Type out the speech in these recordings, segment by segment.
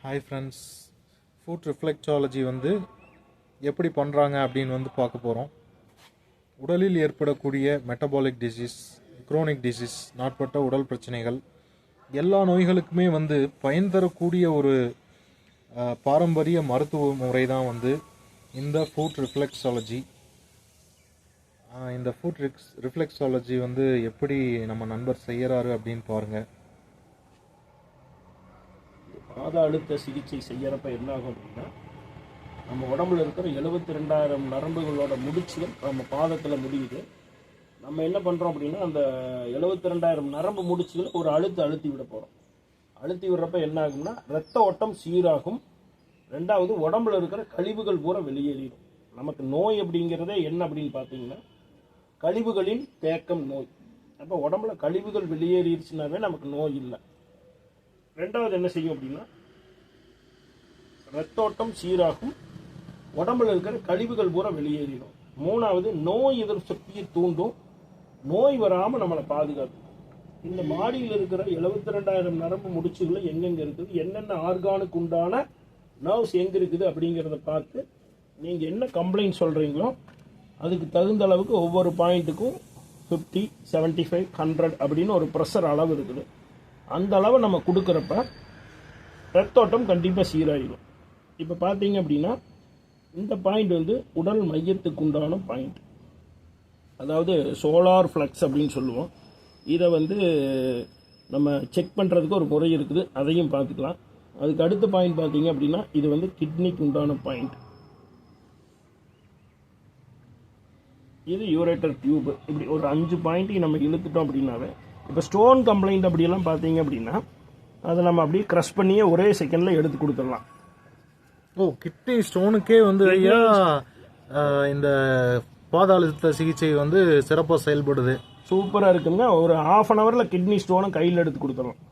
Hi friends, food ரிஃப்ளெக்டாலஜி எப்படி பண்ணுறாங்க அப்படின்னு பார்க்க போகிறோம். உடலில் ஏற்படக்கூடிய மெட்டபாலிக் டிசீஸ், குரோனிக் டிசீஸ், நாட்பட்ட உடல் பிரச்சனைகள், எல்லா நோய்களுக்குமே பயன் தரக்கூடிய ஒரு பாரம்பரிய மருத்துவ முறை தான் இந்த ஃபுட் ரிஃப்ளெக்ஸாலஜி. இந்த ஃபுட் ரிஃப்ளெக்ஸாலஜி எப்படி நம்ம நண்பர் செய்யறாரு அப்படின்னு பாருங்கள். பாத அழுத்த சிகிச்சை செய்யறப்ப என்ன ஆகும் அப்படின்னா, நம்ம உடம்புல இருக்கிற 72,000 நரம்புகளோட முடிச்சுகள் நம்ம பாதத்தில் முடியுது. நம்ம என்ன பண்ணுறோம் அப்படின்னா, அந்த 72,000 நரம்பு முடிச்சுகள் ஒரு அழுத்தி விட போகிறோம். அழுத்தி விடுறப்ப என்ன ஆகும்னா, ரத்த ஓட்டம் சீராகும். ரெண்டாவது, உடம்புல இருக்கிற கழிவுகள் பூரா வெளியேறிடும். நமக்கு நோய் அப்படிங்கிறதே என்ன அப்படின்னு பார்த்தீங்கன்னா, கழிவுகளின் தேக்கம் நோய். அப்போ உடம்புல கழிவுகள் வெளியேறிடுச்சுனாவே நமக்கு நோய் இல்லை. ரெண்டாவது என்ன செய்யும் அப்படின்னா, ரத்தோட்டம் சீராகும், உடம்புல இருக்கிற கழிவுகள் பூரா வெளியேறிடும். மூணாவது, நோய் எதிர்ப்பு சக்தியை தூண்டும், நோய் வராமல் நம்மளை பாதுகாக்கும். இந்த மாடியில் இருக்கிற 72,000 நரம்பு முடிச்சுகளை எங்கெங்க இருக்குது, என்னென்ன ஆர்கானுக்கு உண்டான நர்வ்ஸ் எங்க இருக்குது அப்படிங்கிறத பார்த்து நீங்கள் என்ன கம்ப்ளைண்ட் சொல்கிறீங்களோ அதுக்கு தகுந்த அளவுக்கு ஒவ்வொரு பாயிண்ட்டுக்கும் 50, 75, 100 அப்படின்னு ஒரு ப்ரெஷர் அளவு இருக்குது. அந்த அளவை நம்ம கொடுக்குறப்ப ரத்தோட்டம் கண்டிப்பாக சீராகிடும். இப்போ பார்த்தீங்க அப்படின்னா, இந்த பாயிண்ட் உடல் மையத்துக்கு உண்டான பாயிண்ட், அதாவது சோலார் ஃப்ளக்ஸ் அப்படின்னு சொல்லுவோம். இதை நம்ம செக் பண்ணுறதுக்கு ஒரு முறை இருக்குது, அதையும் பார்த்துக்கலாம். அதுக்கு அடுத்த பாயிண்ட் பார்த்தீங்க அப்படின்னா, இது கிட்னிக்கு உண்டான பாயிண்ட். இது யூரேட்டர் டியூப். இப்படி ஒரு 5 பாயிண்ட்டையும் நம்ம இழுத்துட்டோம் அப்படின்னாவே, இப்போ ஸ்டோன் கம்ப்ளைண்ட் அப்படியெல்லாம் பார்த்தீங்க அப்படின்னா, அதை நம்ம அப்படியே க்ரஷ் பண்ணியே ஒரே செகண்டில் எடுத்து கொடுத்துடலாம். கிட்னி ஸ்டோனுக்கே ஐயா இந்த பாத அழுத்த சிகிச்சை சிறப்பாக செயல்படுது. சூப்பராக இருக்குங்க. ஒரு 1/2 hourல கிட்னி ஸ்டோனை கையில் எடுத்து கொடுத்துடலாம்.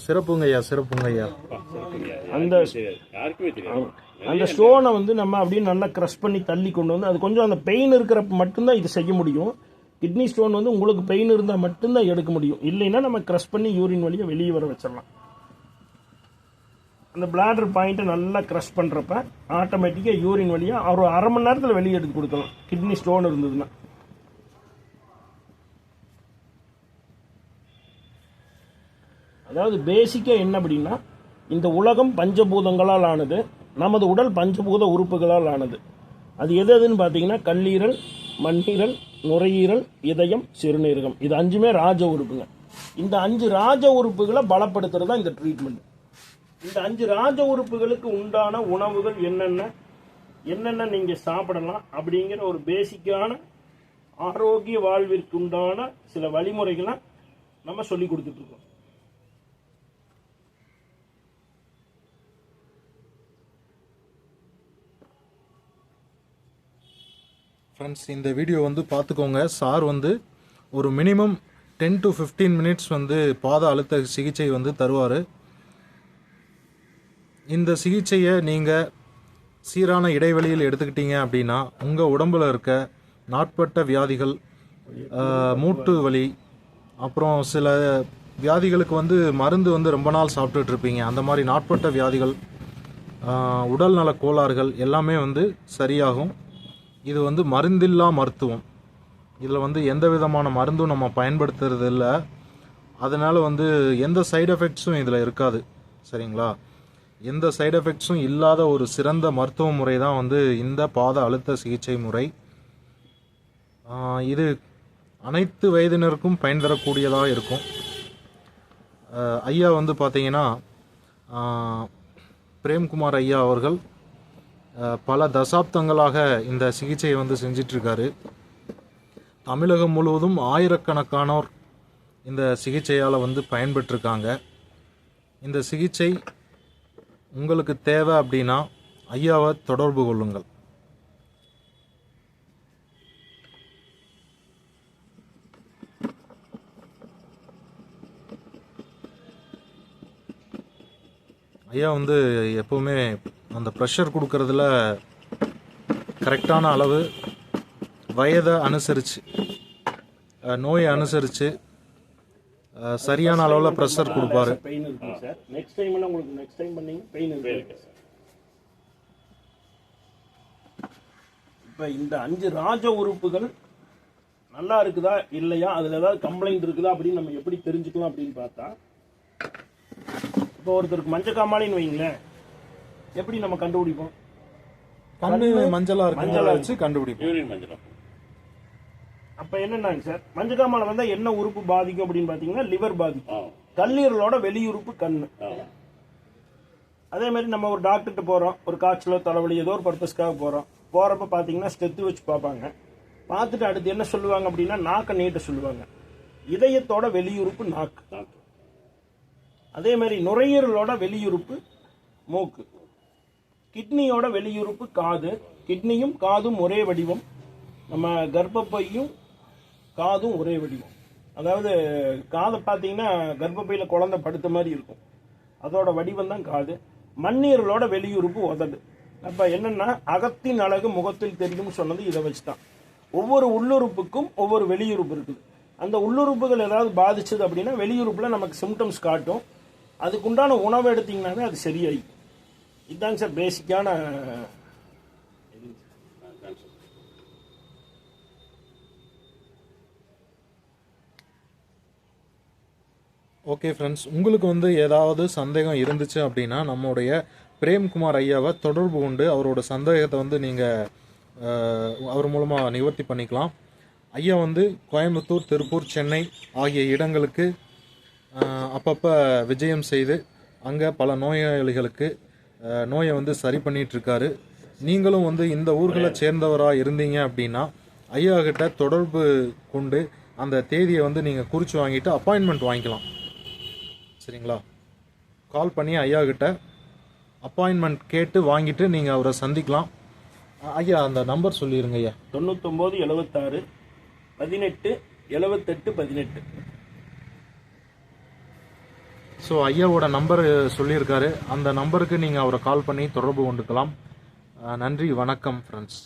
சிறப்புங்க ஐயா, சிறப்புங்க ஐயா. அந்த ஸ்டோனை நம்ம அப்படியே நல்லா க்ரஷ் பண்ணி தள்ளி கொண்டு அது கொஞ்சம் அந்த பெயின் இருக்கிறப்ப மட்டும்தான் இது செய்ய முடியும். கிட்னி ஸ்டோன் உங்களுக்கு பெயின் இருந்தால் மட்டும்தான் எடுக்க முடியும், இல்லைன்னா நம்ம க்ரஷ் பண்ணி யூரின் வழியை வெளியே வர வச்சிடலாம். அந்த பிளாடர் பாயிண்ட்டை நல்லா க்ரஷ் பண்ணுறப்ப ஆட்டோமேட்டிக்காக யூரின் வழியாக ஒரு 1/2 மணி நேரத்தில் வெளியே எடுத்து கொடுக்கலாம், கிட்னி ஸ்டோன் இருந்ததுன்னா. அதாவது பேசிக்காக என்ன அப்படின்னா, இந்த உலகம் பஞ்சபூதங்களால் ஆனது, நமது உடல் பஞ்சபூத உறுப்புகளால் ஆனது. அது எதுன்னு பார்த்தீங்கன்னா, கல்லீரல், மண்ணீரல், நுரையீரல், இதயம், சிறுநீரகம். இது 5மே ராஜ உறுப்புங்க. இந்த 5 ராஜ உறுப்புகளை பலப்படுத்துறது தான் இந்த ட்ரீட்மெண்ட். இந்த 5 ராஜ உறுப்புகளுக்கு உண்டான உணவுகள் என்னென்ன நீங்க சாப்பிடலாம் அப்படிங்கிற ஒரு பேசிக்கான ஆரோக்கிய வாழ்விற்கு உண்டான சில வழிமுறைகளை நம்ம சொல்லி கொடுத்துட்டு இருக்கோம். ஃப்ரெண்ட்ஸ், இந்த வீடியோ பார்த்துக்கோங்க. சார் ஒரு மினிமம் 10 to 15 மினிட்ஸ் பாத அழுத்த சிகிச்சை தருவார். இந்த சிகிச்சையை நீங்கள் சீரான இடைவெளியில் எடுத்துக்கிட்டீங்க அப்படின்னா, உங்கள் உடம்பில் இருக்க நாட்பட்ட வியாதிகள், மூட்டு வலி, அப்புறம் சில வியாதிகளுக்கு மருந்து ரொம்ப நாள் சாப்பிட்டுட்டு இருப்பீங்க, அந்த மாதிரி நாட்பட்ட வியாதிகள், உடல் நல கோளாறுகள் எல்லாமே சரியாகும். இது மருந்தில்லா மருத்துவம். இதில் எந்த விதமான மருந்தும் நம்ம பயன்படுத்துறது இல்லை. அதனால் எந்த சைடு எஃபெக்ட்ஸும் இதில் இருக்காது. சரிங்களா? எந்த சைடு எஃபெக்ட்ஸும் இல்லாத ஒரு சிறந்த மருத்துவ முறை தான் இந்த பாத அழுத்த சிகிச்சை முறை. இது அனைத்து வயதினருக்கும் பயன் தரக்கூடியதாக இருக்கும். ஐயா பார்த்தீங்கன்னா, பிரேம்குமார் ஐயா அவர்கள் பல தசாப்தங்களாக இந்த சிகிச்சையை செஞ்சிட்ருக்காரு. தமிழகம் முழுவதும் ஆயிரக்கணக்கானோர் இந்த சிகிச்சையால் பயன்பெற்றிருக்காங்க. இந்த சிகிச்சை உங்களுக்கு தேவை அப்படின்னா ஐயாவை தொடர்பு கொள்ளுங்கள். ஐயா எப்போவுமே அந்த ப்ரெஷர் கொடுக்கறதுல கரெக்டான அளவு, வயதை அனுசரித்து, நோயை அனுசரித்து சரியான அளவில் ப்ரெஷர் கொடுப்பாரு. பெயின் இருக்குங்க சார். சார். நெக்ஸ்ட் டைம் உங்களுக்கு நெக்ஸ்ட் டைம் பண்ணீங்க பெயின் இருக்கு சார். இப்போ இந்த 5 ராஜ உறுப்புகள் நல்லா இருக்குதா இல்லையா, அதில் ஏதாவது கம்ப்ளைண்ட் இருக்குதா அப்படின்னு நம்ம எப்படி தெரிஞ்சுக்கலாம் அப்படின்னு பார்த்தா, இப்போ ஒருத்தருக்கு மஞ்சக்காமாலின்னு வைங்களேன், எப்படி நம்ம கண்டுபிடிப்போம்? கண்ணு மஞ்சளா வச்சு கண்டுபிடிப்போம். அப்ப என்னன்னாங்க சார், மஞ்சக்காமாலை வந்தா என்ன உறுப்பு பாதிக்கும் அப்படின்னு பாத்தீங்கன்னா லிவர் பாதிக்கும். கல்லீரலோட வெளியுறுப்பு கண்ணு. அதே மாதிரி நம்ம ஒரு டாக்டர்கிட்ட போறோம், ஒரு காய்ச்சலோ தலைவலி ஏதோ ஒரு பர்பஸ்க்காக போறப்ப பாத்தீங்கன்னா ஸ்டெத்து வச்சு பார்ப்பாங்க. பார்த்துட்டு அடுத்து என்ன சொல்லுவாங்க அப்படின்னா நாக்க நீட்ட சொல்லுவாங்க. இதயத்தோட வெளியுறுப்பு நாக்கு. அதே மாதிரி நுரையீரலோட வெளியுறுப்பு மூக்கு. கிட்னியோட வெளியுறுப்பு காது. கிட்னியும் காதும் ஒரே வடிவம். நம்ம கர்ப்பப்பையும் காதும் ஒரே வடிவம். அதாவது காதை பார்த்தீங்கன்னா கர்ப்பப்பையில குழந்தை படுத்த மாதிரி இருக்கும், அதோட வடிவம் தான் காது. மண்ணீரலோட வெளியுறுப்பு உதடு. அப்ப என்னன்னா அகத்தின் அழகு முகத்தில் தெரியும் சொன்னது இதை வச்சுதான். ஒவ்வொரு உள்ளுறுப்புக்கும் ஒவ்வொரு வெளியுறுப்பு இருக்குது. அந்த உள்ளுறுப்புகள் ஏதாவது பாதிச்சது அப்படின்னா வெளியுறுப்புல நமக்கு சிம்டம்ஸ் காட்டும். அதுக்குண்டான உணவு எடுத்தீங்கன்னாவே அது சரியாயி. இதுதாங்க சார் பேசிக்கான. ஓகே ஃப்ரெண்ட்ஸ், உங்களுக்கு வந்து ஏதாவது சந்தேகம் இருந்துச்சு அப்படின்னா நம்முடைய பிரேம்குமார் ஐயாவை தொடர்பு கொண்டு அவரோட சந்தேகத்தை வந்து நீங்கள் அவர் மூலமாக நிவர்த்தி பண்ணிக்கலாம். ஐயா வந்து கோயம்புத்தூர், திருப்பூர், சென்னை ஆகிய இடங்களுக்கு அப்பப்போ விஜயம் செய்து அங்கே பல நோயாளிகளுக்கு நோயை வந்து சரி பண்ணிகிட்ருக்காரு. நீங்களும் வந்து இந்த ஊர்களை சேர்ந்தவராக இருந்தீங்க அப்படின்னா ஐயா கிட்ட தொடர்பு கொண்டு அந்த தேதியை வந்து நீங்கள் குறித்து வாங்கிட்டு அப்பாயின்மெண்ட் வாங்கிக்கலாம். சரிங்களா? கால் பண்ணி ஐயா கிட்ட அப்பாயின்மெண்ட் கேட்டு வாங்கிட்டு நீங்கள் அவரை சந்திக்கலாம். ஐயா அந்த நம்பர் சொல்லிடுங்க ஐயா. 99 76 18 78 18. ஸோ ஐயாவோட நம்பர் சொல்லியிருக்காரு. அந்த நம்பருக்கு நீங்கள் அவரை கால் பண்ணி தொடர்பு கொண்டுக்கலாம். நன்றி, வணக்கம் ஃப்ரெண்ட்ஸ்.